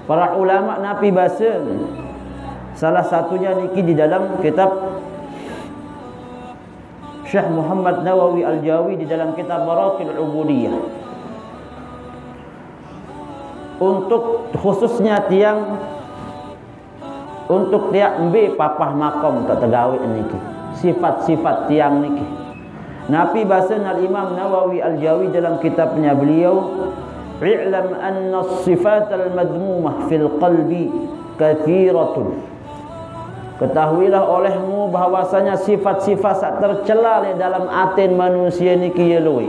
Para ulama napi bahasa, salah satunya niki di dalam kitab Syekh Muhammad Nawawi Al-Jawi di dalam kitab Barakil Ubudiyah. Untuk khususnya tiang untuk tiak mbe papah makom tak tergawe niki. Sifat-sifat tiang niki. Nabi bahasa Imam Nawawi Al-Jawi dalam kitabnya beliau, "I'lam anna as-sifat al-madhmumah fil qalbi kathiratun." Ketahuilah olehmu bahwasanya sifat-sifat sak tercela dalam atin manusia niki ye luwe.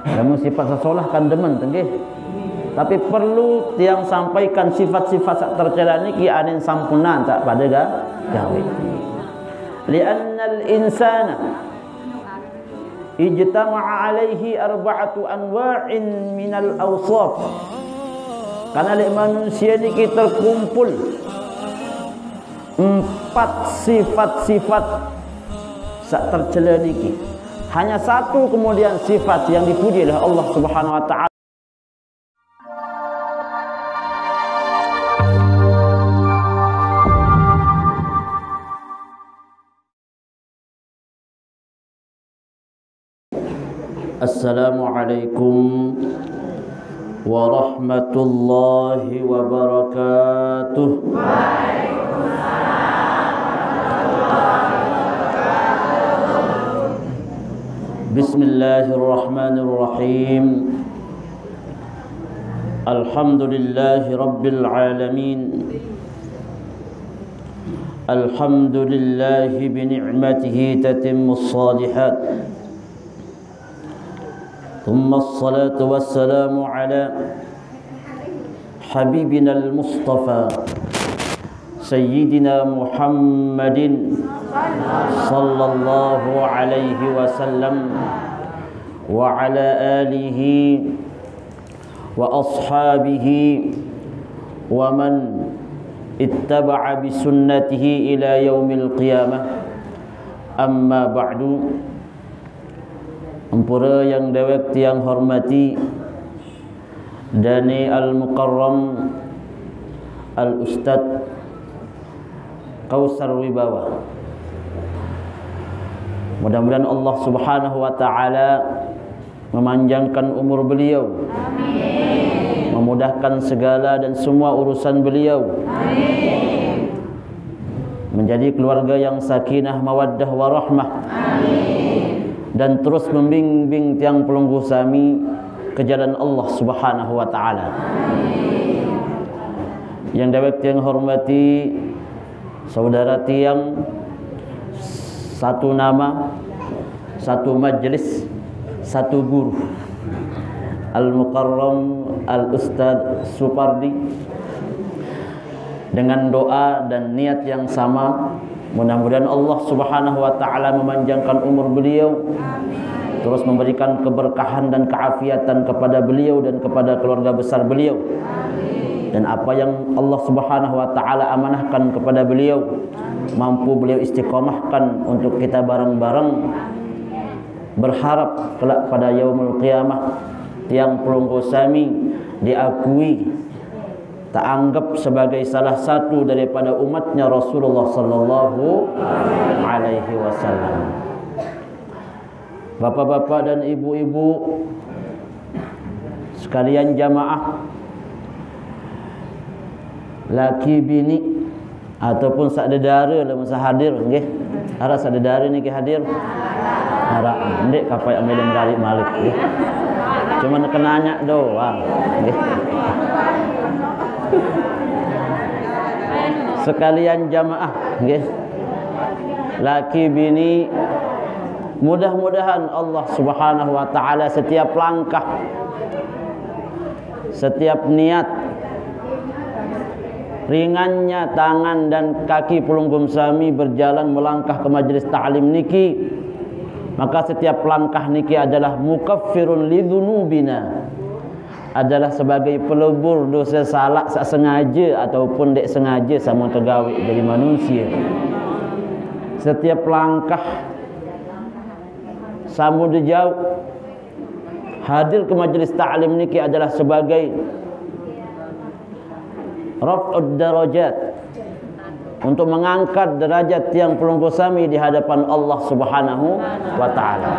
Kamu sifat sesolah kan demen tenggih. Tapi perlu tiang sampaikan sifat-sifat sak tercela niki anin sampunan tak pada gawe. Lianna al-insana ijtama'a alaihi arba'atu anwa'in minal awsaf. Karena manusia niki terkumpul 4 sifat-sifat sak tercela niki. Hanya satu kemudian sifat yang dipuji oleh Allah Subhanahu wa taala. Assalamualaikum warahmatullahi wabarakatuh. Bismillahirrahmanirrahim. Alhamdulillahi rabbil alamin. Alhamdulillahi bi ni'matihi tatimmus shalihat. ثم الصلاة والسلام على حبيبنا المصطفى سيدنا محمد صلى الله عليه وسلم وعلى آله وأصحابه ومن اتبع بسنته إلى يوم القيامة. أما بعد. Ampura yang dewek tiang hormati Dani Al-Mukarram Al-Ustad Kausar Wibawa. Mudah-mudahan Allah Subhanahu wa taala memanjangkan umur beliau. Amin. Memudahkan segala dan semua urusan beliau. Amin. Menjadi keluarga yang sakinah, mawaddah, warahmah. Amin. Dan terus membimbing tiang pelunggu sami ke jalan Allah Subhanahu wa taala. Yang dewek tiang hormati saudara tiang, satu nama, satu majlis, satu guru, Al-Mukarram Al-Ustad Supardi, dengan doa dan niat yang sama. Mudah-mudahan Allah Subhanahu wa taala memanjangkan umur beliau. Amin. Terus memberikan keberkahan dan keafiatan kepada beliau dan kepada keluarga besar beliau. Amin. Dan apa yang Allah Subhanahu wa taala amanahkan kepada beliau, mampu beliau istiqomahkan untuk kita bareng-bareng. Berharap kelak pada yaumul qiyamah tiang pelunggu sami diakui, tak anggap sebagai salah satu daripada umatnya Rasulullah sallallahu alaihi wasallam. Bapak-bapak dan ibu-ibu sekalian jamaah, laki bini ataupun sakdedara lah masa hadir nggih. Ara sakdedara niki hadir. Ara ndek kapai ambil dari Malik nggih. Cuma kenanya doang nggih. Sekalian jamaah nggih, laki bini, mudah-mudahan Allah Subhanahu wa taala setiap langkah, setiap niat, ringannya tangan dan kaki pelunggum sami berjalan melangkah ke majlis ta'lim niki, maka setiap langkah niki adalah mukaffirun lidzunubina, adalah sebagai pelebur dosa salah sak sengaja ataupun dek sengaja sama tergawe dari manusia. Setiap langkah samud jauh hadir ke majlis ta'lim niki adalah sebagai raf'ud darajat, untuk mengangkat derajat tiang pelunggu sami di hadapan Allah Subhanahu wa taala.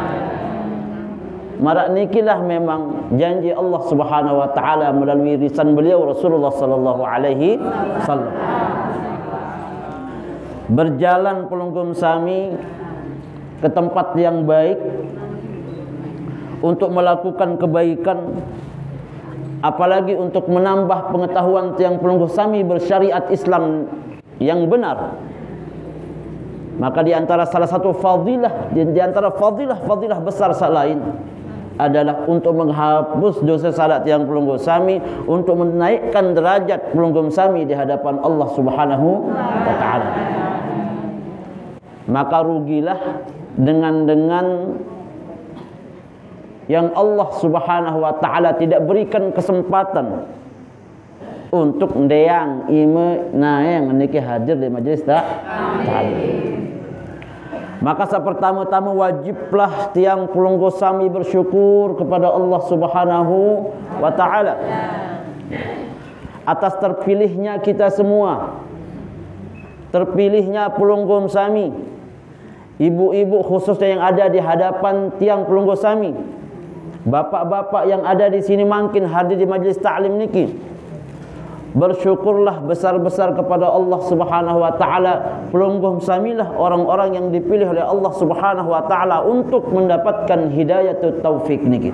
Marak nikilah memang janji Allah Subhanahu wa taala melalui lisan beliau Rasulullah sallallahu alaihi wasallam. Berjalan pelunggu sami ke tempat yang baik untuk melakukan kebaikan, apalagi untuk menambah pengetahuan tiang pelunggu sami bersyariat Islam yang benar. Maka di antara salah satu fadilah, di antara fadilah besar lain adalah untuk menghapus dosa salat tiang pelunggu sami, untuk menaikkan derajat pelunggu sami di hadapan Allah Subhanahu wa taala. Maka rugilah dengan yang Allah Subhanahu wa taala tidak berikan kesempatan untuk ndeyang ime naeng niki hadir di majelis taklim. Maka pertama-tama wajiblah tiang pelunggu sami bersyukur kepada Allah Subhanahu wa taala atas terpilihnya kita semua, terpilihnya pelunggu sami, ibu-ibu khususnya yang ada di hadapan tiang pelunggu sami, bapak-bapak yang ada di sini mungkin hadir di majelis taklim niki. Bersyukurlah besar-besar kepada Allah Subhanahu wa taala. Pelungguh samilah orang-orang yang dipilih oleh Allah Subhanahu wa taala untuk mendapatkan hidayatul taufik niki.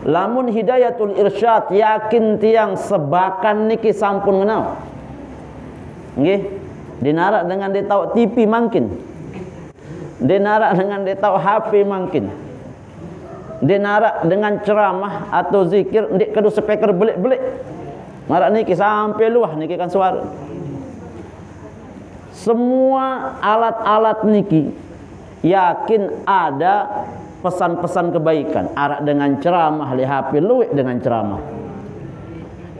Lamun hidayatul irsyad, yakin tiang sebakan niki sampun kenal. Nggih, dinarak dengan dia tahu TV mungkin. Dinarak dengan dia tahu HP mungkin. Dinarak dengan ceramah atau zikir ndik kedu speaker belik-belik. Marak niki sampai luah niki kan suara. Semua alat-alat niki yakin ada pesan-pesan kebaikan. Arak dengan ceramah, li HP luwih dengan ceramah.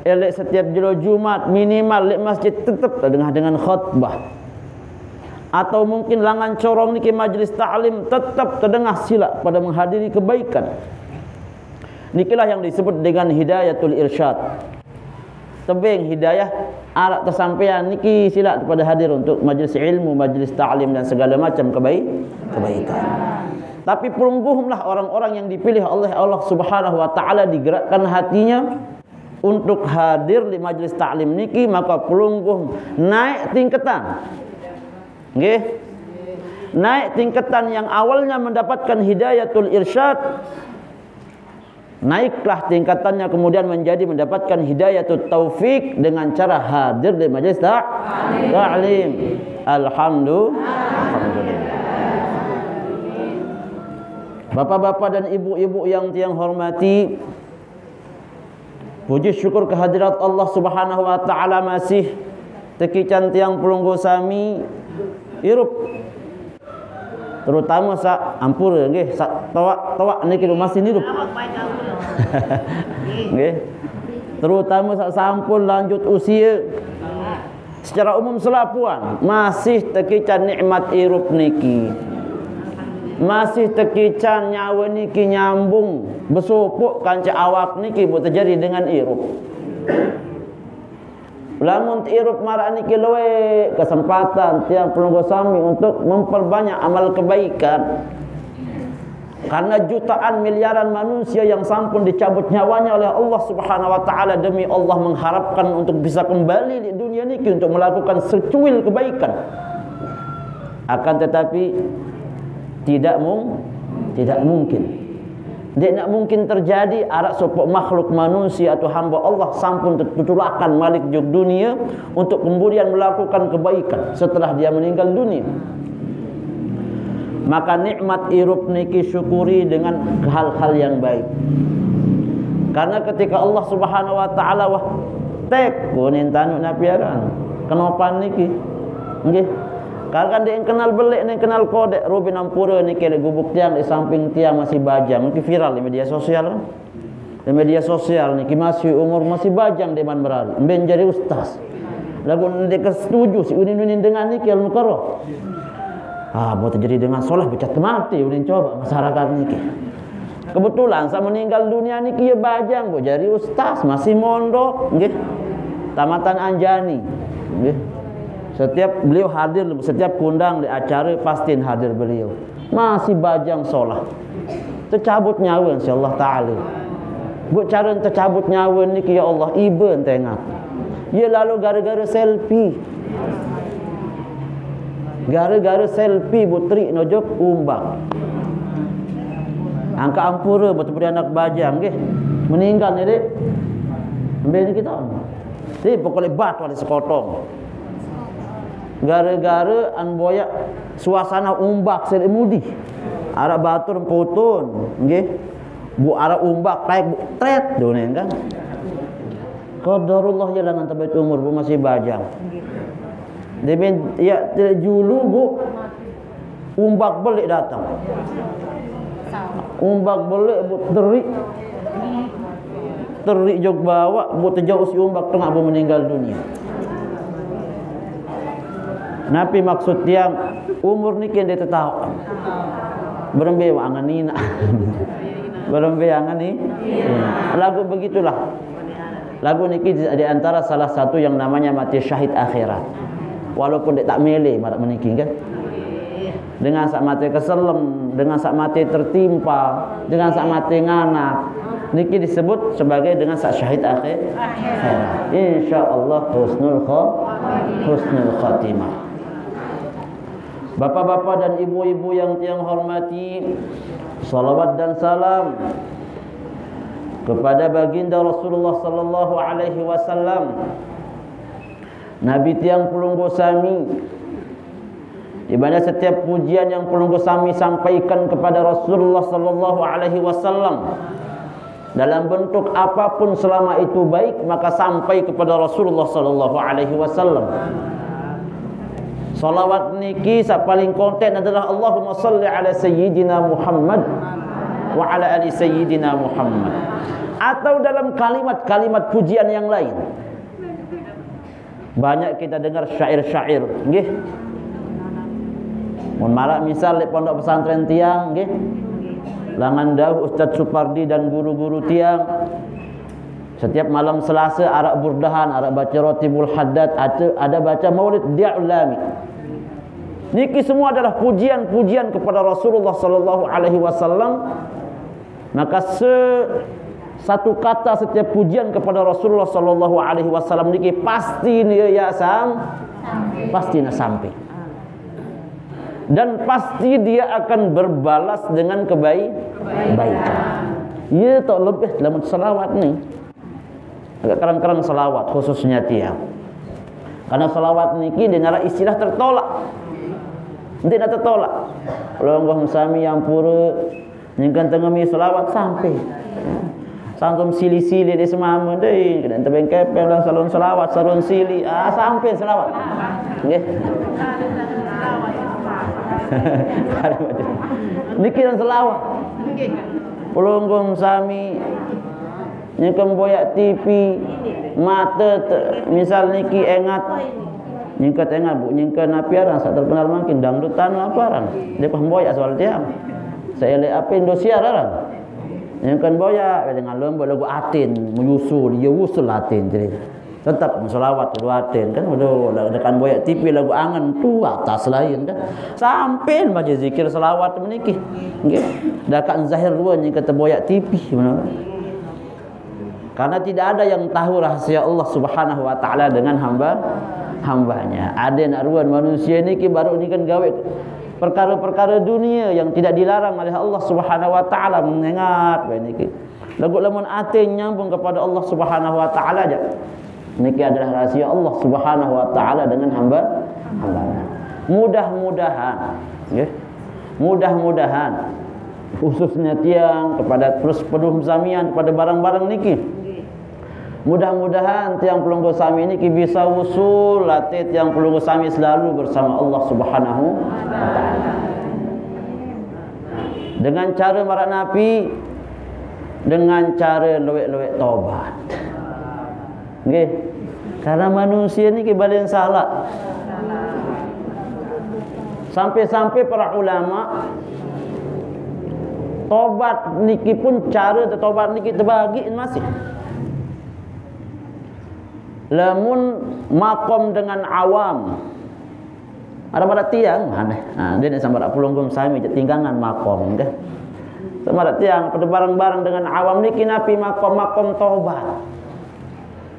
Elek setiap jilo Jumat minimal li masjid tetap dengan khutbah. Atau mungkin langan corong niki majlis ta'lim tetap terdengar sila pada menghadiri kebaikan. Nikilah yang disebut dengan hidayatul irsyad. Tebing hidayah arak tersampaian niki sila pada hadir untuk majlis ilmu, majlis ta'lim dan segala macam kebaikan. Tapi pelungguhlah orang-orang yang dipilih oleh Allah Subhanahu wa taala, digerakkan hatinya untuk hadir di majlis ta'lim niki, maka pelungguh naik tingkatan. Nggih. Naik tingkatan yang awalnya mendapatkan hidayatul irsyad, naiklah tingkatannya kemudian menjadi mendapatkan hidayatul taufik dengan cara hadir di majelis ta'lim. Alhamdulillah. Bapak-bapak dan ibu-ibu yang tiang hormati, puji syukur kehadirat Allah Subhanahu wa taala masih tekican tiang pelunggu sami irup, terutama sa ampur nggih, sa tawak niki masih hidup. Nggih. Terutama sa sampun lanjut usia. Secara umum selapuan masih tekican nikmat irup niki. Masih tekican nyawa niki nyambung besupuk kanca awak niki bu terjadi dengan irup. Lamun irup marak niki luwe kesempatan tiang pelungguh sami untuk memperbanyak amal kebaikan. Karena jutaan miliaran manusia yang sampun dicabut nyawanya oleh Allah Subhanahu wa taala demi Allah mengharapkan untuk bisa kembali di dunia niki untuk melakukan secuil kebaikan. Akan tetapi tidak mungkin. Dia nak mungkin terjadi arak sopok makhluk manusia atau hamba Allah sampun tutulakan malik juk dunia untuk kemudian melakukan kebaikan setelah dia meninggal dunia. Maka nikmat irup niki syukuri dengan hal-hal yang baik. Karena ketika Allah Subhanahu wa taala wah tek kunin tanu napiaran kenapa niki nggih. Kalau dia kenal belik ni kenal kodek Rubi Nampura ni kele gubuk tiang di samping tiang masih bajang, mungkin viral di media sosial. Di media sosial ni masih umur masih bajang di man berari, ben jadi ustaz. Lagu dia kesetuju si unin dengan ni kele mukaro. Buat terjadi dengan solah becat mati unin coba masyarakat ni. Kebetulan saya meninggal dunia ni kia bajang kok jadi ustaz, masih mondok nggih. Tamatan Anjani nggih. Setiap beliau hadir, setiap kundang di acara pasti hadir beliau. Masih bajang solah. Tercabut nyawa insyaallah taala. Buat cara tercabut nyawa ni ya Allah iba tengok. Ya lalu gara-gara selfie. Gara-gara selfie putri nojok umbak. Angka ampura betul-betul anak bajang nggih. Meninggal ni dek. Ambil ni kita. Ni pokok batu ada sekotong. Gara-gara an boyak suasana umbak selimudi. Arab batur putun nggih. Bu arah umbak naik bu tret dunia kan. Qadarullah jalan tabat umur bu masih bajang. Demi ya julu bu umbak belik datang. Umbak belik bu terik jog bawa bu terjauh si umbak tengah bu meninggal dunia. Napi maksud tiang umur ni kian dia tahu. Berembe angan nina. Berembe angan ni. Lagu begitulah. Lagu ni di antara salah satu yang namanya mati syahid akhirat. Walaupun dia tak milih marak meniki kan. Dengan sak mati keselem, dengan sak mati tertimpa, dengan sak mati nganak. Niki disebut sebagai dengan sak syahid akhirat. Insyaallah husnul khatimah. Bapak-bapak dan ibu-ibu yang tiang hormati, salawat dan salam kepada baginda Rasulullah sallallahu alaihi wasallam, Nabi tiang Pulunggo Sami, di mana setiap pujian yang Pulunggo Sami sampaikan kepada Rasulullah sallallahu alaihi wasallam dalam bentuk apapun selama itu baik, maka sampai kepada Rasulullah sallallahu alaihi wasallam. Salawat niki sak paling konten adalah Allahumma salli ala sayyidina Muhammad wa ala ali sayyidina Muhammad. Atau dalam kalimat-kalimat pujian yang lain. Banyak kita dengar syair-syair, nggih. Mun marak misal di pondok pesantren tiang, nggih. Langan dawuh Ustaz Supardi dan guru-guru tiang. Setiap malam Selasa arak burdahan, arak baca Ratibul Haddad, ada baca Maulid Dia'ulami. Niki semua adalah pujian-pujian kepada Rasulullah sallallahu alaihi wasallam. Maka satu kata setiap pujian kepada Rasulullah sallallahu alaihi wasallam niki pasti dia ya pasti nak sampai. Dan pasti dia akan berbalas dengan kebaikan. Ya tak lebih dalam selawat ni. Agak kerang-kerang selawat khususnya tiang. Karena selawat niki dia nara istilah tertolak. Nanti nak tertolak. Kalau Allah Sami yang pura nyengkan tengami selawat sampai. Santum sili-sili di semama deh, kena tebeng kepeng dan salon selawat, salon sili, sampai selawat. Nggih. Niki dan selawat. Pulunggung Sami nyengkan boyak TV mata misal niki engat nyengkat engat bu nyengkat napiaran sak terkenal makin dangdutan aparan dia pemboyak soal tiang saya lihat apa Indosiar orang nyengkan boyak dengan lomba lagu atin menyusul dia usul atin jadi tetap selawat dua atin kan udah dekan boyak TV lagu angan tu atas lain kan sampai baca zikir selawat meniki nggih dekan zahir dua nyengkat boyak TV mana. Karena tidak ada yang tahu rahasia Allah Subhanahu wa taala dengan hambanya. Ada nak ruan manusia ni baru ni kan gawe perkara-perkara dunia yang tidak dilarang oleh Allah Subhanahu wa taala mengingat bae niki. Lagu lamun ate nyambung kepada Allah Subhanahu wa taala aja. Niki adalah rahasia Allah Subhanahu wa taala dengan hambanya. Mudah-mudahan nggih. Mudah-mudahan khususnya tiang kepada terus penuh zamian kepada barang-barang niki. Mudah-mudahan tiang Pulunggo Sami ini bisa usul latih tiang Pulunggo Sami selalu bersama Allah Subhanahu wa taala. Dengan cara marak napi, dengan cara luwek-luwek taubat. Nggih. Karena manusia ni kebalen salah. Sampai-sampai para ulama Tobat niki pun cara tobat niki terbagi masih. Lamun makom dengan awam. Ada pada tiang aneh. Dia nak sambar pulunggum sami tinggangan makom kan. Sama ada tiang pada bareng-bareng dengan awam niki napi makom tobat.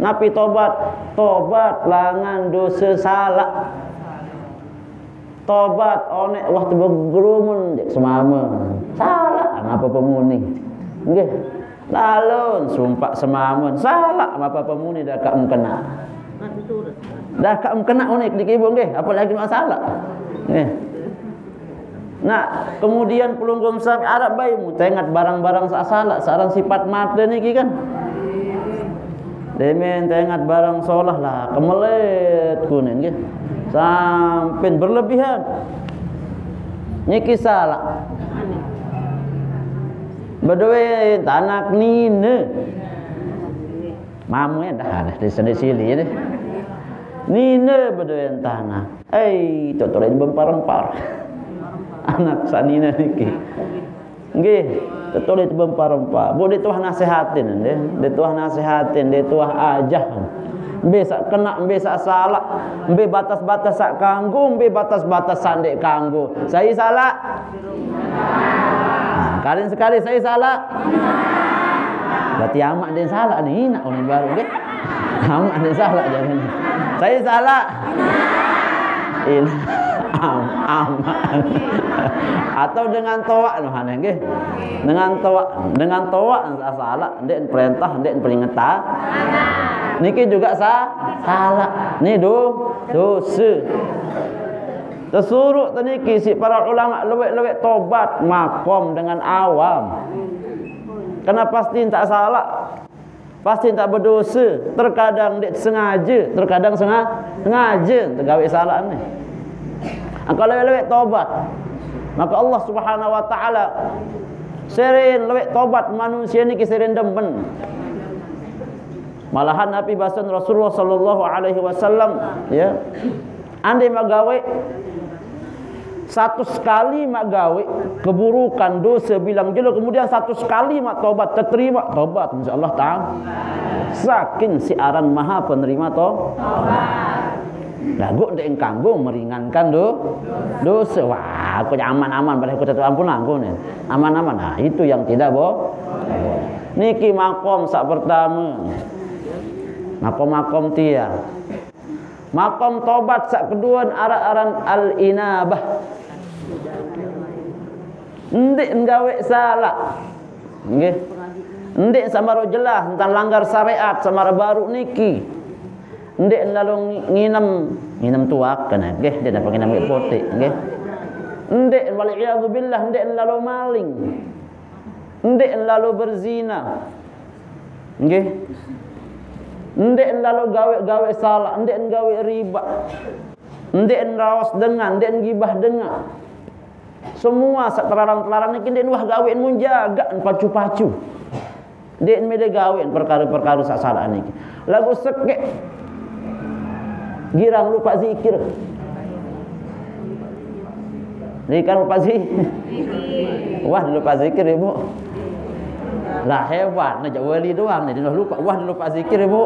Napi tobat langan dosa salah. Tobat onek waktu bergerumun dek semama. Salah apa pemuni. Nggih. Lalun sumpah semamun. Salah apa pemuni dah kak kena. Dah kak kena unik di ibu nggih, apalagi masalah. Nggih. Nah, kemudian pelunggum sami Arab baymu tengat barang-barang salah, sarang sifat mata niki kan. Demen tengat barang solah lah, kemelet kunen nggih. Sampai berlebihan. Niki salah. Bedoe tanak nine. Mamu ya dah ada di sini deh. Nine bedoe tanah. Totorin bempar-empar. Anak sanina niki. Nggih, totorin bempar-empar. Bu dituah nasihatin deh. Dituah nasihatin, dituah ajah. Mbe sak kena, mbe sak salah, mbe batas-batas sak kanggo, mbe batas-batas sandek kanggo. Saya salah. Kalian sekali saya salah. Berarti amak dia salah nih, nak orang baru ke? Amak dia salah jangan. Saya salah. Ini atau dengan toa noh aneh nggih. Dengan toa salah, ndek perintah, ndek peringatan. Niki juga salah. Ni dosa. Tersuruh teniki si para ulama lewek-lewek tobat makom dengan awam. Karena pasti tak salah. Pasti tak berdosa. Terkadang dia sengaja, terkadang sengaja tergawe salah ni. Kalau lewek tobat, maka Allah Subhanahu wa taala seren lewek tobat manusia ni seren demen. Malahan Nabi bahasan Rasulullah sallallahu alaihi wasallam ya. Andai magawe satu sekali mak gawe keburukan dosa bilang jelo kemudian satu sekali mak tobat terterima tobat insyaallah taala saking siaran maha penerima tobat lagu ndek kanggo meringankan dosa wah aku aman-aman pada aku tetap ampun aku nih aman-aman nah itu yang tidak niki makom sak pertama makom tiang makom tobat sak kedua aran al-inabah. Ndik nggawe salah. Nggih. Ndik samaro jelas tentang langgar syariat samara baru niki. Ndik lalu nginem tuak kana nggih dia dapat nginam potik nggih. Ndik wal iyad billah ndik lalu maling. Ndik lalu berzina. Nggih. Ndek lalu gawe salah, ndek gawe riba. Ndek rawas dengan, ndek gibah dengan. Semua sak terlarang-terlarang niki ndek wah gawe mun jaga pacu-pacu. Ndek mele gawe perkara-perkara sak salah niki. Lagu sekek. Girang lupa zikir. Zikir lupa zikir. Wah lupa zikir Ibu. Lah hebat, nak wali doang ni dia lupa wah dia lupa zikir Ibu.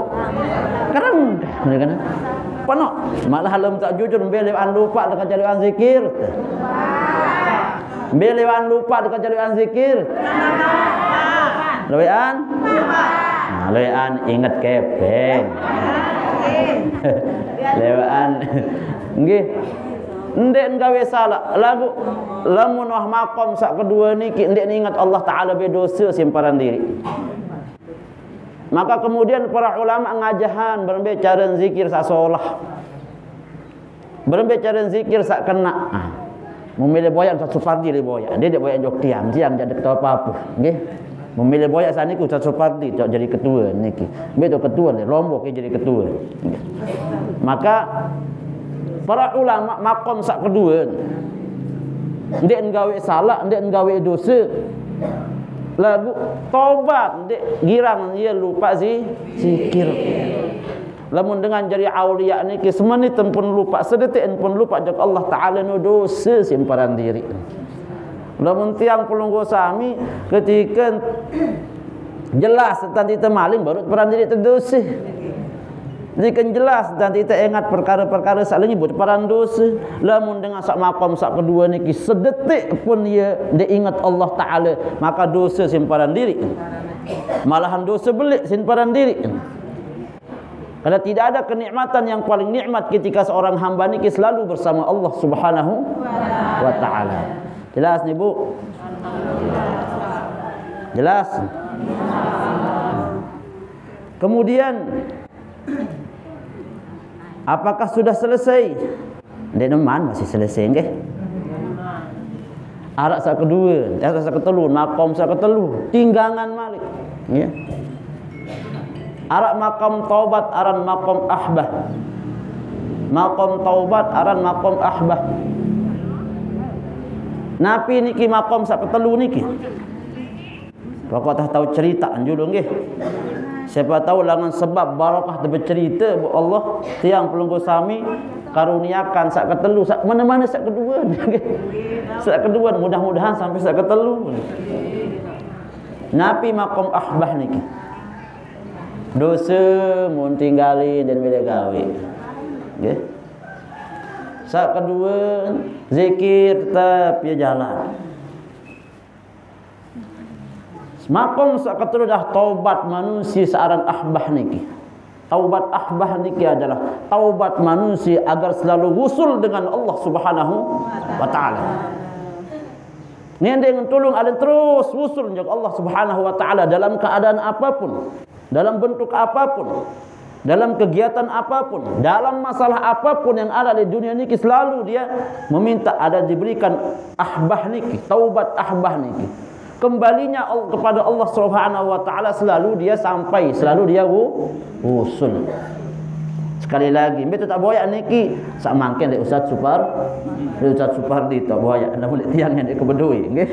Karang ni kan. Panok malah halam tak jujur belewan lupa dekat jalan zikir. Belewan lupa dekat jalan zikir. Lewean? Nah, lewean ingat kepeng. Lewean. Nggih. Ndek gawe salah lagu lamun wah makom sak kedua niki ndek ingat Allah taala be dosa simparan diri. Maka kemudian para ulama ngajahan berembe cara zikir sak solah. Berembe cara zikir sak kena. Memilih boyak sak supardi le boyak. Dia boyak jok tiang jadi ketua apa nggih. Memilih boyak saniku sak supardi jadi ketua niki. Beto ketua le lombok jadi ketua. Maka para ulama makom sak kedua ndek gawe salah ndek gawe dosa lagu tobat ndek girang dia lupa zikir lamun dengan jari aulia niki semenit pun lupa sedetik pun lupa jok Allah taala no dosa simparan diri Lamun tiang pelunggu sami ketika jelas tentang kita maling baru peran diri terdosa. Jadi kan jelas dan kita ingat perkara-perkara salahnya buat peran dosa. Lamun dengan sak maqam sak kedua niki sedetik pun dia ingat Allah Taala, maka dosa simpanan diri. Malahan dosa belik simpanan diri. Karena tidak ada kenikmatan yang paling nikmat ketika seorang hamba niki selalu bersama Allah Subhanahu wa taala. Jelas nih Bu? Jelas? Kemudian apakah sudah selesai? Dek neman masih selesai nggih? Arak sak kedua, sak ketelu, maqam sak ketelu, tinggangan malik. Ya. Arak maqam taubat aran maqam ahbah. Maqam taubat aran maqam ahbah. Napi niki maqam sak ketelu niki. Pokok tahu cerita anjulung nggih. Siapa tahu langan sebab barakah tebe cerita bu Allah tiang pelunggu sami karuniakan sak ketelu sak mana-mana sak kedua. Sak kedua mudah-mudahan sampai sak ketelu. Napi maqam ahbah niki. Dosa mun tinggali dan beda gawe. Nggih. Sak kedua zikir tapi jalan. Maqam sak ketelu dah taubat manusia searan ahbah niki. Taubat ahbah niki adalah taubat manusia agar selalu wusul dengan Allah Subhanahu wa taala. Ngendeng tolong ada terus wusul dengan Allah Subhanahu wa taala dalam keadaan apapun, dalam bentuk apapun, dalam kegiatan apapun, dalam masalah apapun yang ada di dunia niki selalu dia meminta ada diberikan ahbah niki, taubat ahbah niki. Kembalinya kepada Allah Subhanahu wa taala selalu dia sampai, selalu dia wusul. Sekali lagi, betul tak boyak niki sak mangken dek Ustaz Supar di tak boyak namun tiang yang dek kebedui nggih.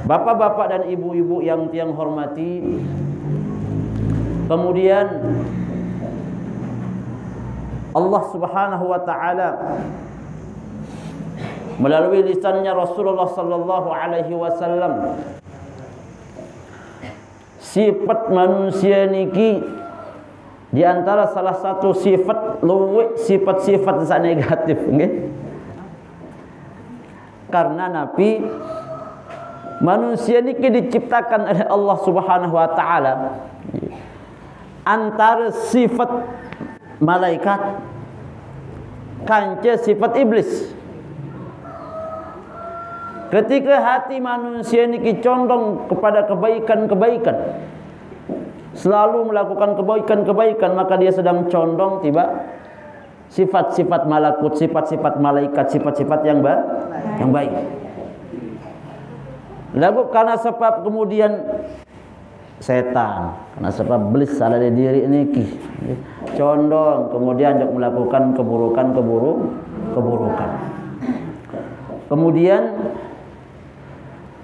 Bapak-bapak dan ibu-ibu yang tiang hormati, kemudian Allah Subhanahu wa taala melalui lisannya Rasulullah sallallahu alaihi wasallam sifat manusia niki di antara salah satu sifat luwih sifat-sifat negatif nggih. Karena Nabi manusia niki diciptakan oleh Allah Subhanahu wa taala antara sifat malaikat kanca sifat iblis. Ketika hati manusia ini condong kepada kebaikan-kebaikan, selalu melakukan kebaikan-kebaikan, maka dia sedang condong tiba sifat-sifat malakut, sifat-sifat malaikat, sifat-sifat yang baik. Lalu karena sebab kemudian setan, karena sebab iblis salah diri ini condong kemudian melakukan keburukan. Kemudian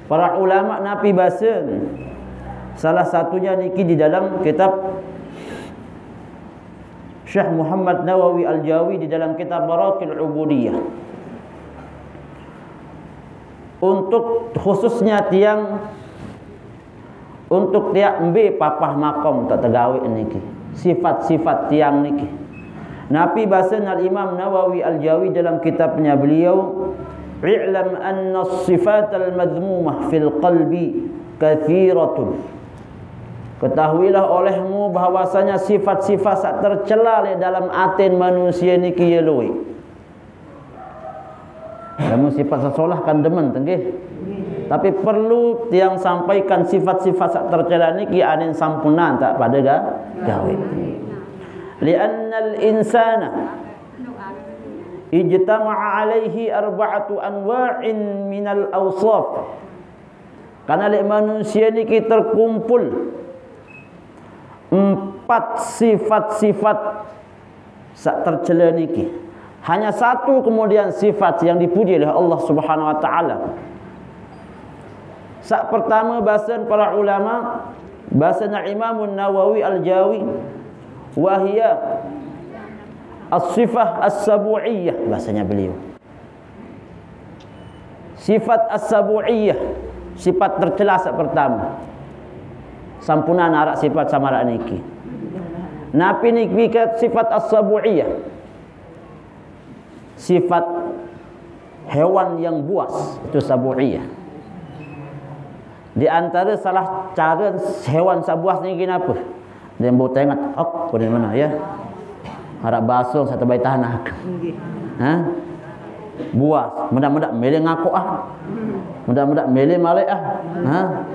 para ulama napi bahasa salah satunya niki di dalam kitab Syekh Muhammad Nawawi Al-Jawi di dalam kitab Barakil Ubudiyah. Untuk khususnya tiang untuk tiak mbe papah makom tak tegawe niki. Sifat-sifat tiang niki. Nabi bahasa Al-Imam Nawawi Al-Jawi dalam kitabnya beliau, "I'lam anna as-sifat al-madhmumah fil qalbi kathiratun." Ketahuilah olehmu bahwasanya sifat-sifat tercela dalam atin manusia niki ye luwe. Kamu sifat sesolah kan demen tenggih. Tapi perlu tiang sampaikan sifat-sifat tercela niki anin sampunan tak pada gawe. Li'anna al-insana ijtama'a alaihi arba'atu anwa'in minal awsaf. Karena manusia niki terkumpul 4 sifat-sifat tercela niki. Hanya satu kemudian sifat yang dipuji oleh Allah Subhanahu wa taala. Sak pertama bahasan para ulama, bahasanya Imam Nawawi Al-Jawi, wahia as-sifah as-sabu'iyah, bahasanya beliau. Sifat as-sabu'iyah, sifat tercela pertama. Sampunan arak sifat samara niki. Napi niki sifat as-sabu'iyah. Sifat hewan yang buas, itu sabu'iyah. Di antara salah cara hewan sabuas ni kenapa? Dia mau tengok, oh, dari mana ya? Harap basung satu bayi tanah. Ha? Buas, mudah-mudah melih ngakuk ah. Mudah-mudah melih malik ah. Ha?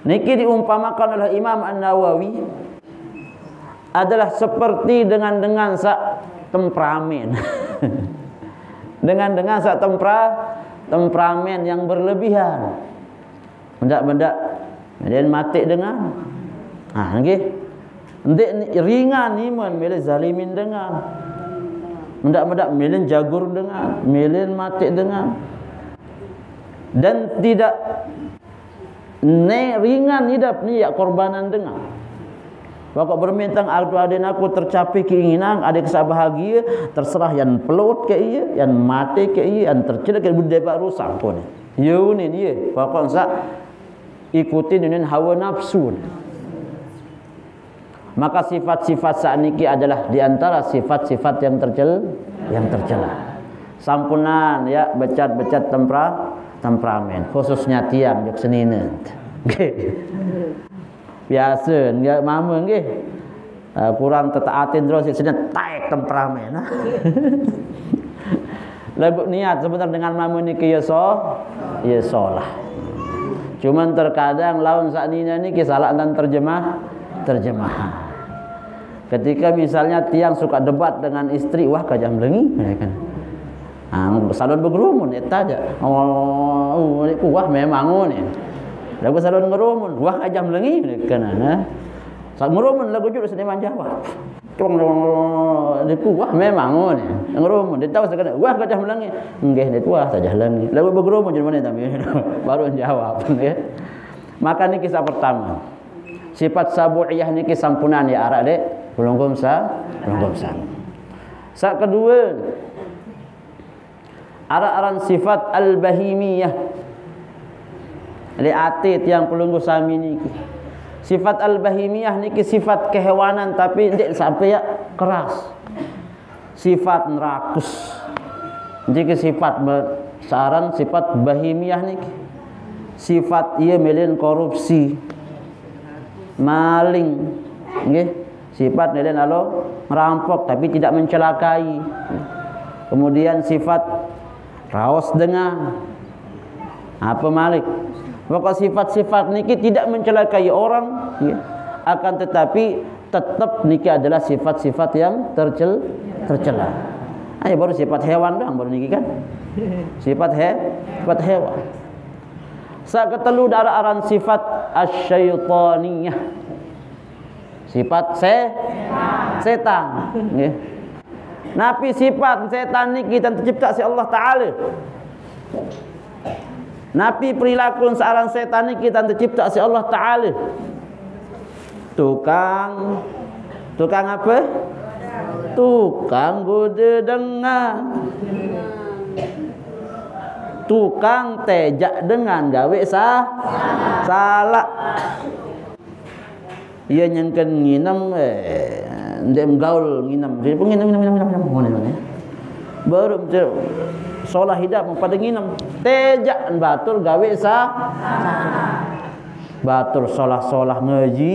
Niki diumpamakan oleh Imam An-Nawawi adalah seperti dengan sa temperamen. dengan sa temperamen yang berlebihan. Mendak-mendak kemudian mati dengan nggih. Ndek ringan iman melih zalimin dengan. Mendak-mendak melih jagur dengan, melih mati dengan. Dan tidak ringan hidup ni ya korbanan dengan. Pokok bermintang adin aku tercapai keinginan, ada kesabahagia, terserah yang pelot ke iya, yang mati ke iya, yang tercela ke budaya rusak pun. Yo ni dia, pokok sak ikuti dengan hawa nafsu. Maka sifat-sifat sakniki adalah di antara sifat-sifat yang tercela. Sampunan ya becat-becat temperamen, khususnya tiang jok senina. Biasa enggak mama nggih. Kurang tetaatin terus senina taek temperamen. Lagu niat sebentar dengan mama niki ya solah. Cuman terkadang lawan saknina niki salah dan terjemahan. Ketika misalnya tiang suka debat dengan istri, wah kajam lengi kan. Salon bergerumun eta aja. Oh, niku wah memang ni. Lagu salon ngerumun, wah kajam lengi kan ana. Sak ngerumun lagu judul seniman Jawa. Cong niku wah memang ni. Ngerumun dia tahu sekali, wah kajam lengi. Nggih niku wah saja lengi. Lagu bergerumun jadi mana tapi baru jawab ya. Maka ni kisah pertama. Sifat sabu'iyah niki sampunan ya arak dek. Pelunggum sa. Sak kedua, aran sifat al-bahimiyah. Liatit yang pelunggu sami niki. Sifat al-bahimiyah niki sifat kehewanan tapi ndik sampai ya keras. Sifat nerakus. Niki sifat saran sifat bahimiyah niki. Sifat ia melin korupsi, maling, nggih. Sifat melin alo merampok tapi tidak mencelakai. Kemudian sifat raos dengan apa malik. Pokok sifat-sifat niki tidak mencelakai orang, ya. Akan tetapi tetap niki adalah sifat-sifat yang tercela. Ayo baru sifat hewan doang baru niki kan. Sifat hewan. Sak ketelu aran sifat asyaitaniyah. Sifat setan. Nggih. Napi sifat setan niki kita tercipta si Allah Taala. Napi perilaku seorang setan niki kita tercipta si Allah Taala. Tukang apa? Tukang goda dengan. Tukang tejak dengan gawe salah. Ia nyangkan nginam ndem gaul nginam. Dia pun nginam. Baru solah hidup pada nginam. Tejak batul gawe batul solah ngaji.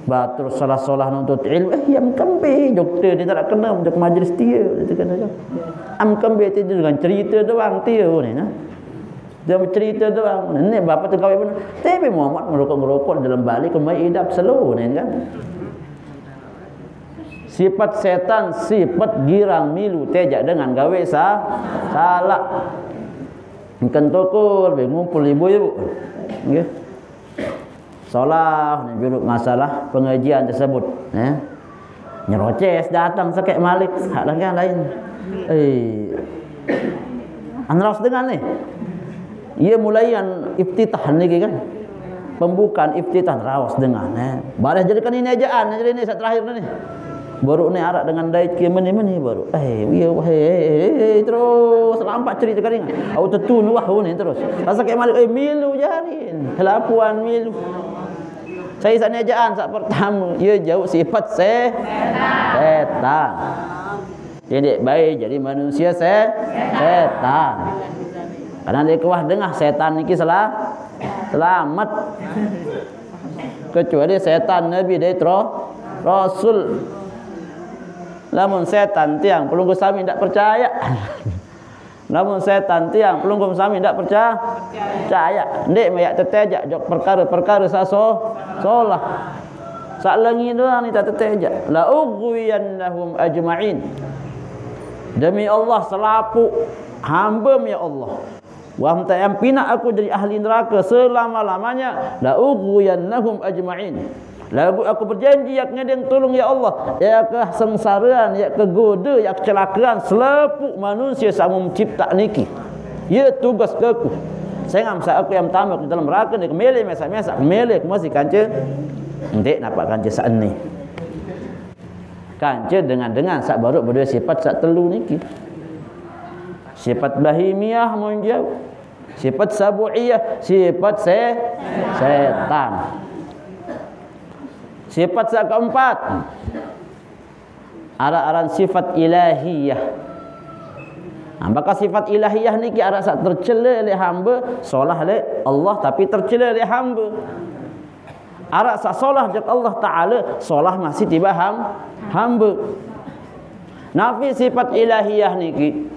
Batul solah nuntut ilmu. Yang kembe doktor dia tak kena untuk majlis dia kata aja. Am kembe tu dengan cerita doang dia ni nah. Dia bercerita doang. Ni bapa tu kawin pun. Tapi Muhammad merokok dalam balik kembali hidup slow ni kan. Sifat setan, sifat girang milu tejak dengan gawe salah. Kan tokur ngumpul ibu-ibu. Nggih. Solah ni juruk masalah pengajian tersebut, ya. Nyeroces datang sekek malik hak lain. Anras dengan ni. Ia mulaian iftitah ni kan. Pembukaan iftitah rawas dengan Baris jadikan ini ejaan jadi ini saat terakhir ni. Baru ni arak dengan daik ke meni-meni baru. Terus lampat cerita keringan. Au tetun wah ni terus. Rasa ke malik milu jarin. Kelapuan milu. Saya sana ejaan sak pertama. Ia jauh sifat setan. Jadi baik jadi manusia setan. Karena dia kewah dengah setan niki selamat. Kecuali setan Nabi dia Rasul. Namun setan tiang pelunggu sami tidak percaya. Namun setan tiang pelunggu sami tidak percaya. Ndek mayak tetejak jok perkara-perkara solah. Sak lengi doang ni tak tetejak. La ughwiyannahum ajma'in. Demi Allah selapu hamba ya Allah. Wa hum ta'am pina aku jadi ahli neraka selama-lamanya. La ughwiyannahum ajma'in. Lagu aku berjanji yak ngedeng tolong ya Allah, ya kesengsaraan, ya kegoda, ya kecelakaan selepuk manusia sama mencipta niki. Ya tugas aku. Saya ngamsa aku yang tamak di dalam neraka ni kemele mesak-mesak, kemele aku masih kanca. Ndek nampak kanca sak ni. Kanca dengan sak baru berdua sifat sak telu niki. Sifat bahimiyah menjauh. Sifat sabuiyah, sifat setan. Sifat sak keempat, aran sifat ilahiyah. Maka sifat ilahiyah niki arak sak tercela oleh hamba, solah oleh Allah tapi tercela oleh hamba. Arak sak solah jak Allah Taala, solah masih tiba hamba. Nafi sifat ilahiyah niki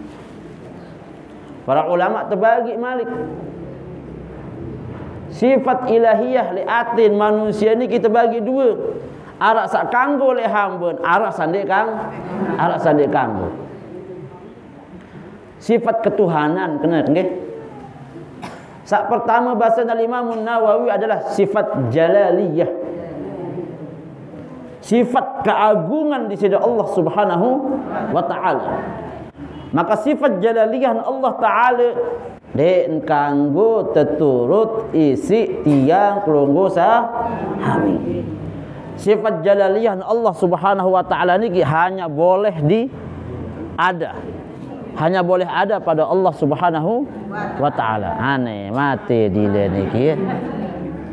para ulama terbagi malik. Sifat ilahiyah li atin manusia ni kita bagi dua. Arak sak kanggo le hamba, arak sandek kanggo. Sifat ketuhanan kena nggih. Sak pertama bahasa Imam Nawawi adalah sifat jalaliyah. Sifat keagungan di sisi Allah Subhanahu wa taala. Maka sifat jalaliyah Allah Taala den kanggo teturut isi tiang kelunggu sahami. Sifat jalaliyah Allah Subhanahu wa taala niki hanya boleh hanya boleh ada pada Allah Subhanahu wa taala. Aneh mati dile niki.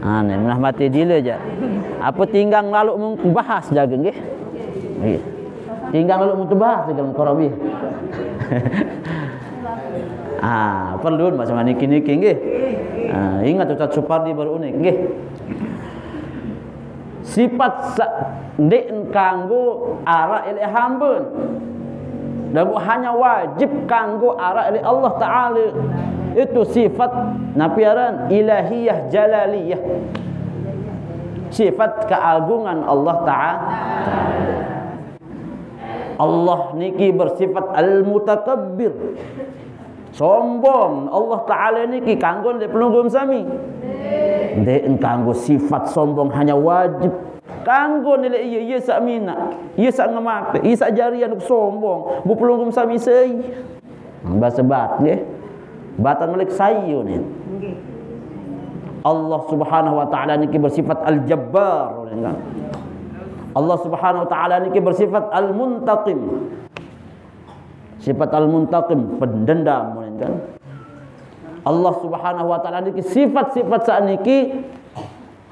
Aneh menah mati dile je. Apa tinggang lalu membahas jaga nggih. Nggih. Tinggang lalu membahas dalam Qurabi. Perlu macam niki-niki nggih. Ingat Ustaz Supardi baru unik nggih. Sifat ndek kanggo arah ilih hamba. Dan hanya wajib kanggo arah ilih Allah Taala. Itu sifat napiaran ilahiyah jalaliyah. Sifat keagungan Allah Taala. Allah niki bersifat al-mutakabbir. Sombong. Allah Ta'ala niki kanggo ndek pelunggum sami. Ndek kanggo sifat sombong hanya wajib. Kanggo nilai iya sak mina, iya sak ngemak, iya sak jarian sombong. Bu pelunggum sami sei. Bahasa bat nggih. Batan milik sayu ni. Allah Subhanahu wa taala niki bersifat al-jabbar. Allah Subhanahu wa taala niki bersifat al-muntaqim. Sifat al-muntaqim, pendendam kan. Allah Subhanahu wa taala niki sifat-sifat sakniki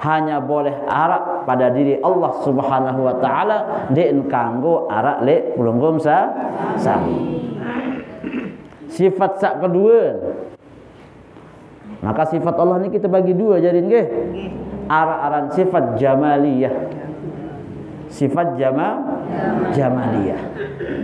hanya boleh arak pada diri Allah Subhanahu wa taala den kanggo arak lek pelunggum sami. Sifat sak kedua. Maka sifat Allah ni kita bagi dua jadi nggih. Aran sifat jamaliyah. Sifat jamaliyah.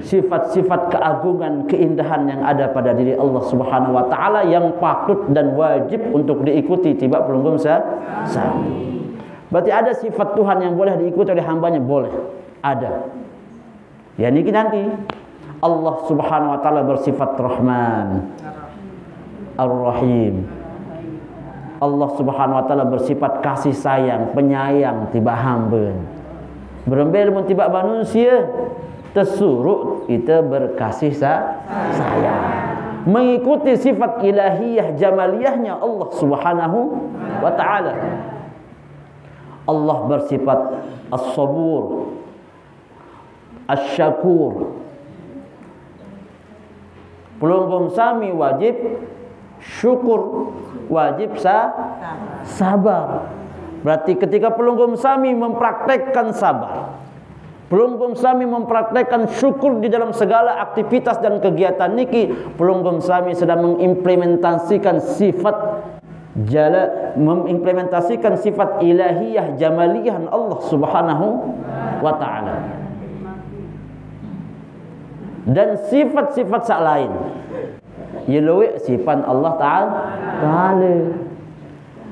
Sifat-sifat keagungan, keindahan yang ada pada diri Allah Subhanahu wa taala yang patut dan wajib untuk diikuti tiba pelunggum sami. Berarti ada sifat Tuhan yang boleh diikuti oleh hambanya, boleh. Ada. Ya niki nanti Allah Subhanahu wa taala bersifat Rahman, Ar-Rahim. Allah Subhanahu wa taala bersifat kasih sayang, penyayang tiba hamba. Berembel mun tiba manusia tersuruh kita berkasih sayang. Mengikuti sifat ilahiyah jamaliyahnya Allah Subhanahu wa taala. Allah bersifat as-sabur. asy-syakur. Pelunggum sami wajib syukur, wajib sabar. Berarti ketika pelunggum sami mempraktekkan sabar, pelunggum sami mempraktekkan syukur di dalam segala aktivitas dan kegiatan niki, pelunggum sami sedang mengimplementasikan mengimplementasikan sifat ilahiyah jamaliyah Allah Subhanahu wa taala. Dan sifat-sifat sak lain yeluwe sifat Allah taala.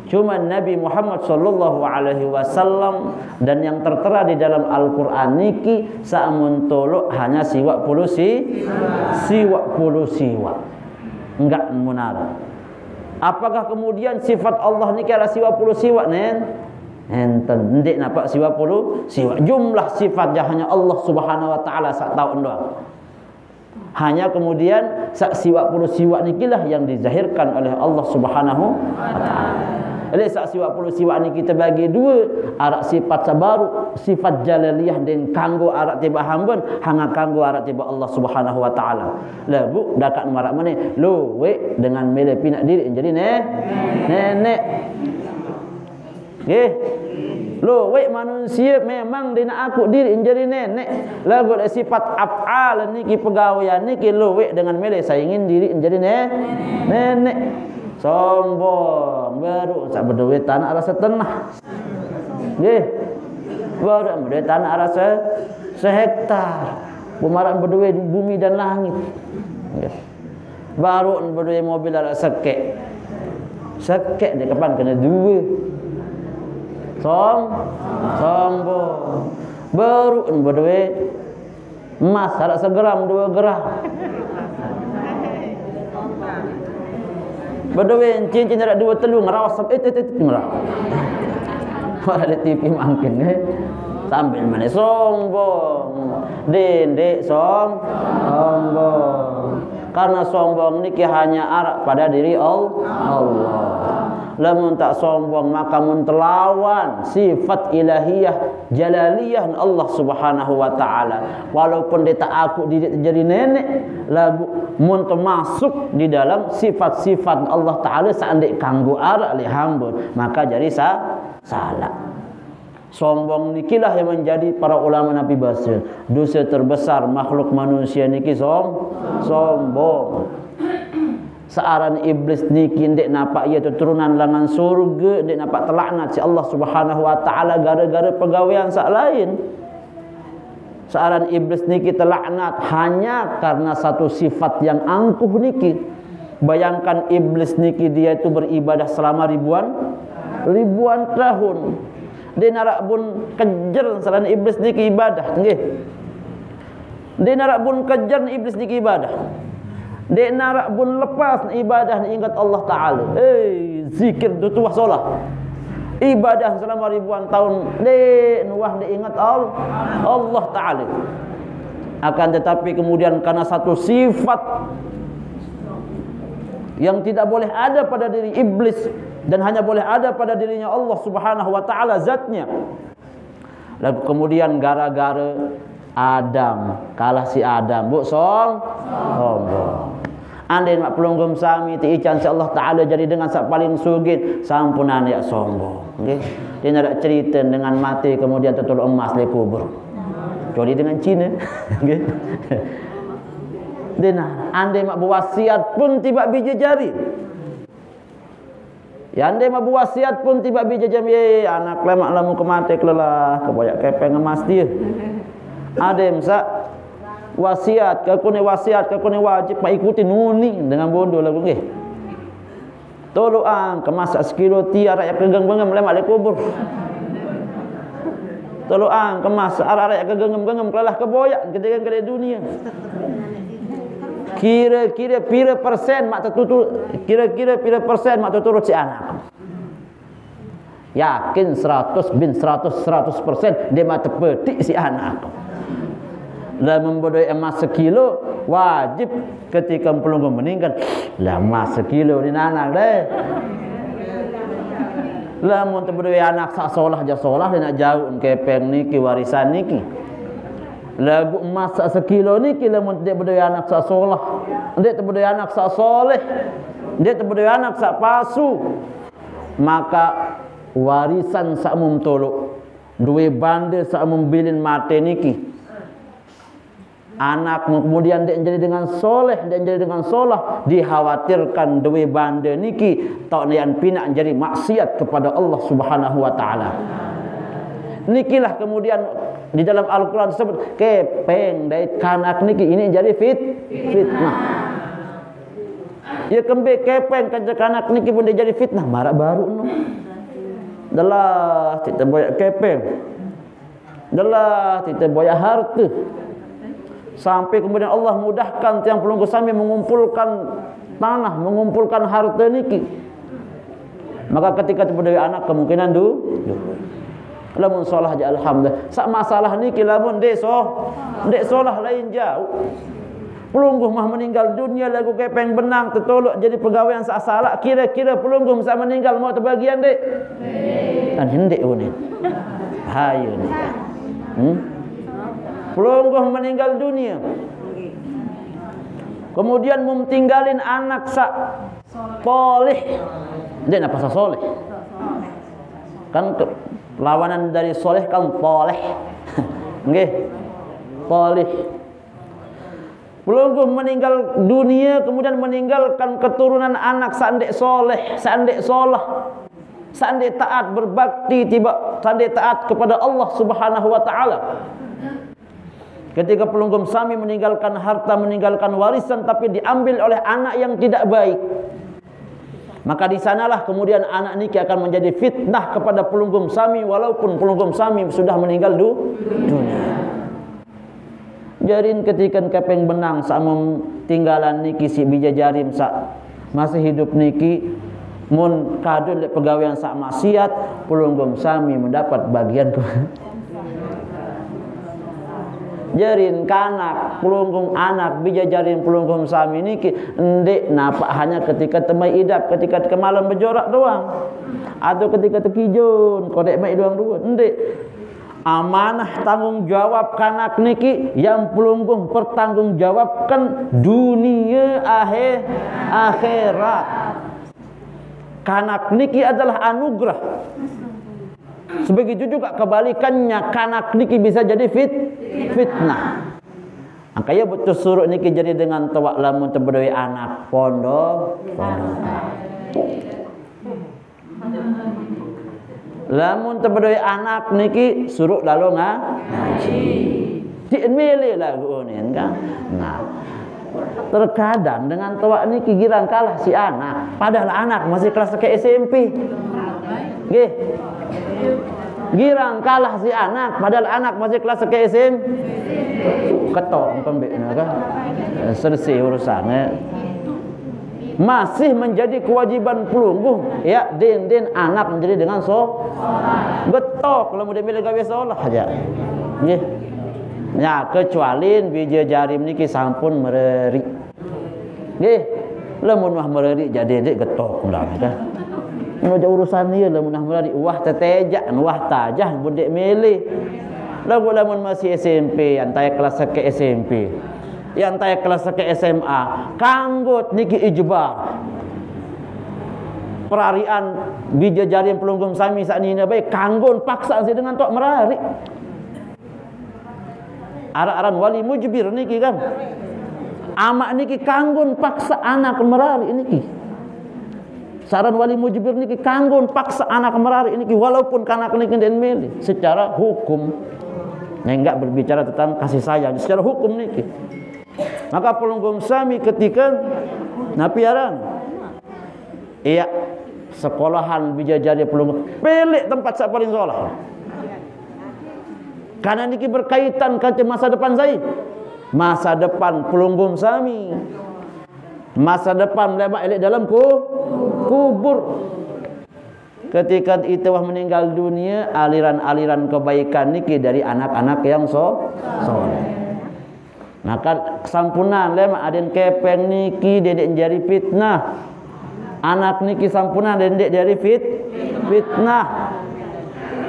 Cuma Nabi Muhammad sallallahu alaihi wasallam dan yang tertera di dalam Al-Qur'an niki saamun tolok hanya siwak siwak. Enggak munar. Apakah kemudian sifat Allah niki adalah siwak enten ndik nampak siwak. Jumlah sifatnya hanya Allah Subhanahu wa taala sak tahu doang. Hanya kemudian sak siwak nikilah yang dizahirkan oleh Allah Subhanahu wa taala. Oleh sak siwak ni kita bagi dua, arak sifat sabaru, sifat jalaliyah dan kanggo arak tiba hambun, hanga kanggo arak tiba Allah Subhanahu wa taala. Lah bu dakat marak meneh luwe dengan mele pinak diri jadi nenek. Nggih. Luwe manusia memang dina aku diri jadi nenek. Lagu sifat af'al niki pegawaian niki luwe dengan mele saingin diri jadi nenek. Sombong baru sak berduit tanah rasa tenah. Nggih. Baru berduit tanah rasa sehektar. Pemaran berduit bumi dan langit. Nggih. Baru berduit mobil rasa sekek. Sekek di kapan kena dua. Sombong. Baru berduit emas harap segeram 2 gram. Berduit cincin ada 2 telung rawas merah. Ada TV mangkin sambil mana sombong. Dendek sombong. Karena sombong niki hanya arak pada diri Allah. Lamun tak sombong maka mun telawan sifat ilahiyah jalaliyah Allah Subhanahu wa taala. Walaupun dia tak aku dia jadi nenek, lagu mun termasuk di dalam sifat-sifat Allah taala seandainya kanggo arak li hambun, maka jadi salah. Sombong nikilah yang menjadi para ulama Nabi Basir. Dosa terbesar makhluk manusia niki sombong. Searan iblis niki ndek nampak ia turunan langan surga, ndek nampak terlaknat si Allah Subhanahu wa taala gara-gara pegawaian sak lain. Searan iblis niki terlaknat hanya karena satu sifat yang angkuh niki. Bayangkan iblis niki dia itu beribadah selama ribuan tahun. Dia narak bun kejar searan iblis niki ibadah, nggih. Dia narak bun kejar iblis niki ibadah. Dek narak bun lepas ibadah ni ingat Allah Ta'ala. Zikir tu tuah solah. Ibadah selama ribuan tahun. Dek nuah dek ingat Allah Ta'ala. Akan tetapi kemudian karena satu sifat yang tidak boleh ada pada diri iblis dan hanya boleh ada pada dirinya Allah Subhanahu wa taala zatnya. Lalu kemudian gara-gara Adam kalah si Adam, bu sombong. Andai mak pelunggum sami ti ican si Allah taala jadi dengan sak paling sugih sampunan ya sombong. Nggih. Dia nak cerita dengan mati kemudian tertolak emas di kubur. Kecuali dengan Cina. Nggih. Dina andai mak berwasiat pun tiba biji jari. Ya andai mak berwasiat pun tiba biji jari anak lemak lamu kemati kelelah kebanyak kepeng emas dia. Ada sak wasiat kakune wajib pak ikuti nuni dengan bodoh lagu nggih. Tolong kemas 1 kilo tiar rakyat kegeng-gengem lemak le kubur. Tolong kemas rakyat kegeng-gengem kelelah keboyak kedeng-kedeng dunia. Kira-kira pira persen mak tertutur turut si anak. Yakin 100% dia mak terpetik si anak. Lah membodohi emas 1 kilo wajib ketika pelunggum meninggal. Lah emas 1 kilo ni anak deh. Lah mun terbodohi anak sak solah dia nak jauh kepeng niki warisan niki. lagu emas sak sekilo ni kila mun dia berdaya anak sak solah, dia berdaya anak sak soleh, dia berdaya anak sak pasu, maka warisan sak mum tolok duwe bande sak membilin mate niki anak kemudian dia jadi dengan soleh, dia jadi dengan solah, dikhawatirkan duwe bande niki tok nian pinak jadi maksiat kepada Allah Subhanahu wa taala. Nikilah kemudian di dalam Al-Quran disebut kepeng dari kanak niki ini jadi fitnah. Ya kembe kepeng kan kanak niki pun dia jadi fitnah marak baru no. Dalah kita boyak kepeng. Dalah kita boyak harta. Sampai kemudian Allah mudahkan tiang pelunggu sami mengumpulkan tanah, mengumpulkan harta niki. Maka ketika berdaya anak kemungkinan lamun solah aja alhamdulillah. Sak masalah niki lamun dek solah lain jauh. Pelungguh mah meninggal dunia lagu kepeng benang tertolok jadi pegawai yang sak salah, kira-kira pelungguh masa meninggal mau terbagian dek. Kan hendek unin. Hayo ni. Pelungguh meninggal dunia. Kemudian memtinggalin anak sak poleh. Dek napa sak soleh? Kan lawanan dari soleh kan poleh. Nggih. Poleh. Pelungguh meninggal dunia kemudian meninggalkan keturunan anak sandek soleh, sandek solah, sandek taat berbakti, sandek taat kepada Allah Subhanahu wa taala. Ketika pelungguh sami meninggalkan harta, meninggalkan warisan tapi diambil oleh anak yang tidak baik, maka di sanalah kemudian anak niki akan menjadi fitnah kepada pelungguh sami walaupun pelungguh sami sudah meninggal dunia. Jarin ketika kepeng benang sama tinggalan niki si bija jarim sak masih hidup niki mun kadun lek pegawaian sak maksiat pelungguh sami mendapat bagian jarin kanak pelunggung anak bija jarin pelunggung sami niki ndek napa hanya ketika temai idap, ketika ke malam berjorak doang atau ketika tekijun kodek mai doang dua ndek. Amanah tanggung jawab kanak niki yang pelungguh pertanggungjawabkan dunia akhirat. Kanak niki adalah anugerah. Sebegitu juga kebalikannya, kanak niki bisa jadi fitnah. Makanya betul suruh niki jadi dengan tawak lamun tebedoi anak pondok. Lamun tebedoi anak niki suruh lalu ngaji. Di milih lagu ni kan. Nah, terkadang dengan tawak niki girang kalah si anak, padahal anak masih kelas ke SMP. Nggih. Girang kalah si anak, padahal anak masih kelas ke SMP. Ketok pembekna kan. Selesai urusannya. Masih menjadi kewajiban pelungguh ya din anak menjadi dengan getok kalau dia milih gawe solah aja nggih ya kecuali bija jarim niki sampun mereri nggih lamun mah mereri jadi dek getok ulah kan mun urusan ieu lamun mah mereri wah tetejak wah tajah mun dek milih lamun masih SMP antai kelas ke SMP yang tay kelas ke SMA kanggot niki ijbar perarian bija jarim pelungguh sami saknina bae kanggon paksa si dengan tok merari aran wali mujbir niki kan amak niki kanggon paksa anak merari niki saran wali mujbir niki kanggon paksa anak merari niki walaupun kanak niki den milih secara hukum enggak berbicara tentang kasih sayang secara hukum niki. Maka pelungguh sami ketika napiaran iya sekolahan bija jadi pelungguh pilih tempat sak paling solah karena niki berkaitan ke masa depan saya, masa depan pelungguh sami, masa depan lemak elek dalam kubur. Ketika itu meninggal dunia, aliran-aliran kebaikan niki dari anak-anak yang soleh. Maka sampunan lema aden kepeng niki dedek jadi fitnah. Anak niki sampunan dedek jadi fitnah.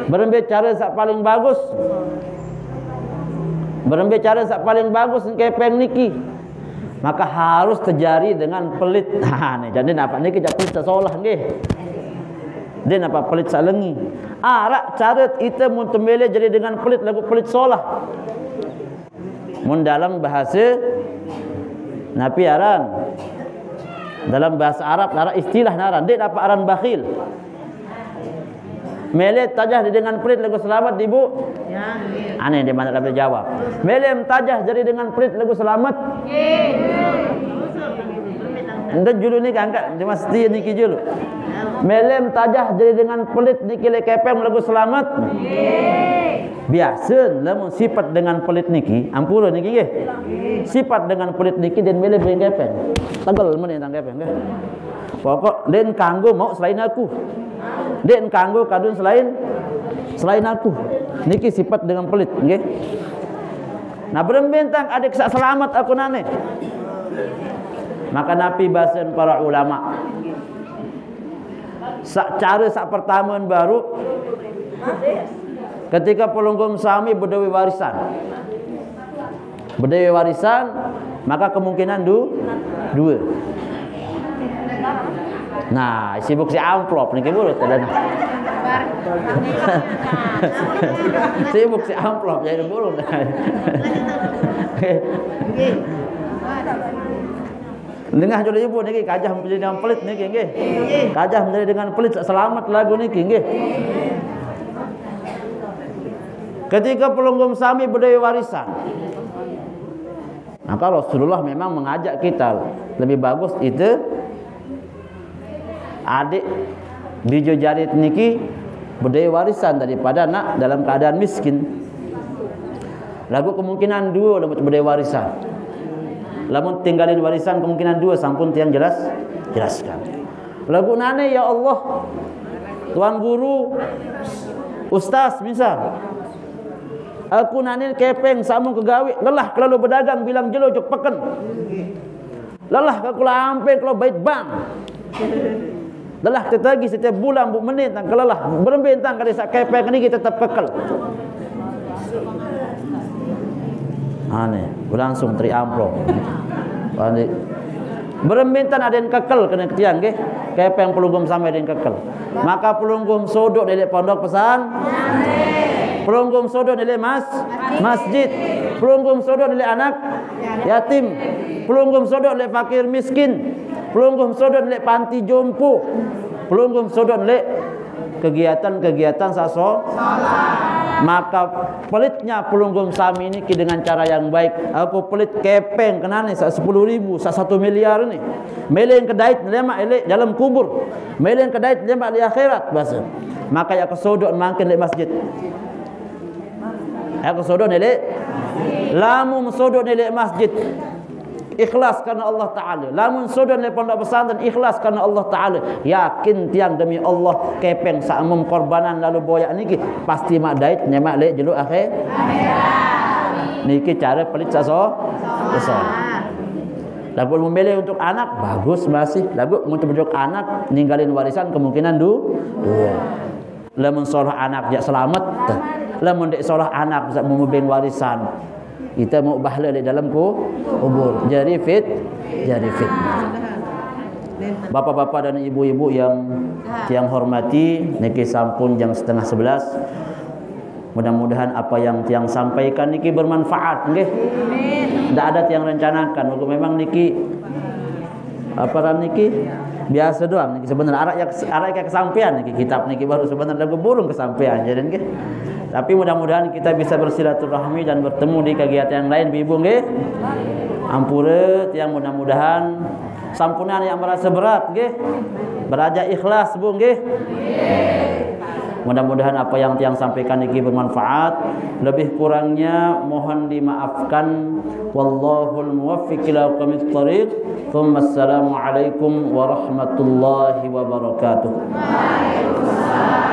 Berembe cara sak paling bagus. Berembe cara sak paling bagus kepeng niki. Maka harus terjadi dengan pelit. Nih jadi napa niki jak pelit salah nggih. Dia napa pelit salengi. Arak cara kita mun temele jadi dengan pelit lagu pelit salah. Mun dalam bahasa napi aran. Dalam bahasa Arab aran istilah naran. Dia napa aran bakhil. Mele tajah dengan pelit lagu selamat ibu. Ya. Aneh di mana dapat jawab. Mele tajah jadi dengan pelit lagu selamat. Ente julu ni angkat dia mesti niki julu. Mele tajah jadi dengan pelit niki le kepeng lagu selamat. Biasa lamun sifat dengan pelit niki, ampura niki nggih. Sifat dengan pelit niki dan mele bring kepeng. Tanggal men tang kepeng nggih. Pokok den kanggo mau selain aku. Den kanggo kadun selain aku. Niki sifat dengan pelit nggih. Nah berembentang adik sak selamat aku nane. Maka napi bahasan para ulama. Sak cara sak pertama baru ketika pelunggum sami berdewi warisan. Berdewi warisan maka kemungkinan dua. Nah, sibuk si amplop niki mulut tadana. Sibuk si amplop jadi mulut. Dengar jodoh ibu niki kajah menjadi dengan pelit niki nggih. Kajah menjadi dengan pelit selamat lagu niki nggih. Ketika pelunggum sami berdaya warisan. Maka Rasulullah memang mengajak kita lebih bagus itu adik bijo jarit niki berdaya warisan daripada nak dalam keadaan miskin. Lagu kemungkinan dua dapat berdaya warisan. Lamun tinggalin warisan kemungkinan dua sampun tiang jelaskan. Lagu nane ya Allah, tuan guru, ustaz misal. Aku nane kepeng samun kegawi, lelah kalau berdagang bilang jelo jok peken. Lelah kalau ampe kalau bait bang. Lelah tetagi setiap bulan bu menit tang kelelah berembentang kali sak kepeng ini kita tetap pekel. Aneh, langsung tri amplop. Aneh. Berembentang ada yang kekel kena ketiang nggih. Kepeng pelunggum sampai ada yang kekel. Maka pelunggum sodok dari pondok pesan. Pelunggum sodok dari masjid. Pelunggum sodok dari anak yatim. Pelunggum sodok dari fakir miskin. Pelunggum sodok dari panti jompo. Pelunggum sodok dari kegiatan-kegiatan salat. Maka pelitnya pelunggum sami ini dengan cara yang baik. Aku pelit kepeng kenane sak 10.000, sak 1 miliar ni. Melen kedait lemak elek dalam kubur. Melen kedait lemak di akhirat bahasa. Maka ya kesodok mangkin di masjid. Ya kesodok elek. Lamun sodok elek masjid. Ikhlas karena Allah Ta'ala. Lamun sodon le pondok pesantren ikhlas karena Allah Ta'ala. Yakin tiang demi Allah kepeng saamum korbanan lalu boyak niki pasti mak dait nyemak le jeluk akhir. Niki cara pelit saso. Lagu memilih untuk anak bagus masih. Lagu untuk anak ninggalin warisan kemungkinan dua. Lamun solah anak jak selamat. Lamun dek solah anak bisa memubing warisan. Kita mau bahala di dalam kubur. Jadi fitnah. Bapak-bapak dan ibu-ibu yang hormati, niki sampun jam 10:30. Mudah-mudahan apa yang tiang sampaikan niki bermanfaat nggih. Tidak ada tiang rencanakan. Memang niki apa niki biasa doang niki sebenarnya arek kesampaian niki kitab niki baru sebenarnya burung kesampaian jadi nggih. Tapi mudah-mudahan kita bisa bersilaturahmi dan bertemu di kegiatan yang lain ibu nggih. Ampura tiang mudah-mudahan sampunan yang merasa berat nggih. Beraja ikhlas bu nggih. Mudah-mudahan apa yang tiang sampaikan ini bermanfaat. Lebih kurangnya mohon dimaafkan. Wallahul muwaffiq ila aqwamit thariq. Assalamualaikum warahmatullahi wabarakatuh. Waalaikumsalam.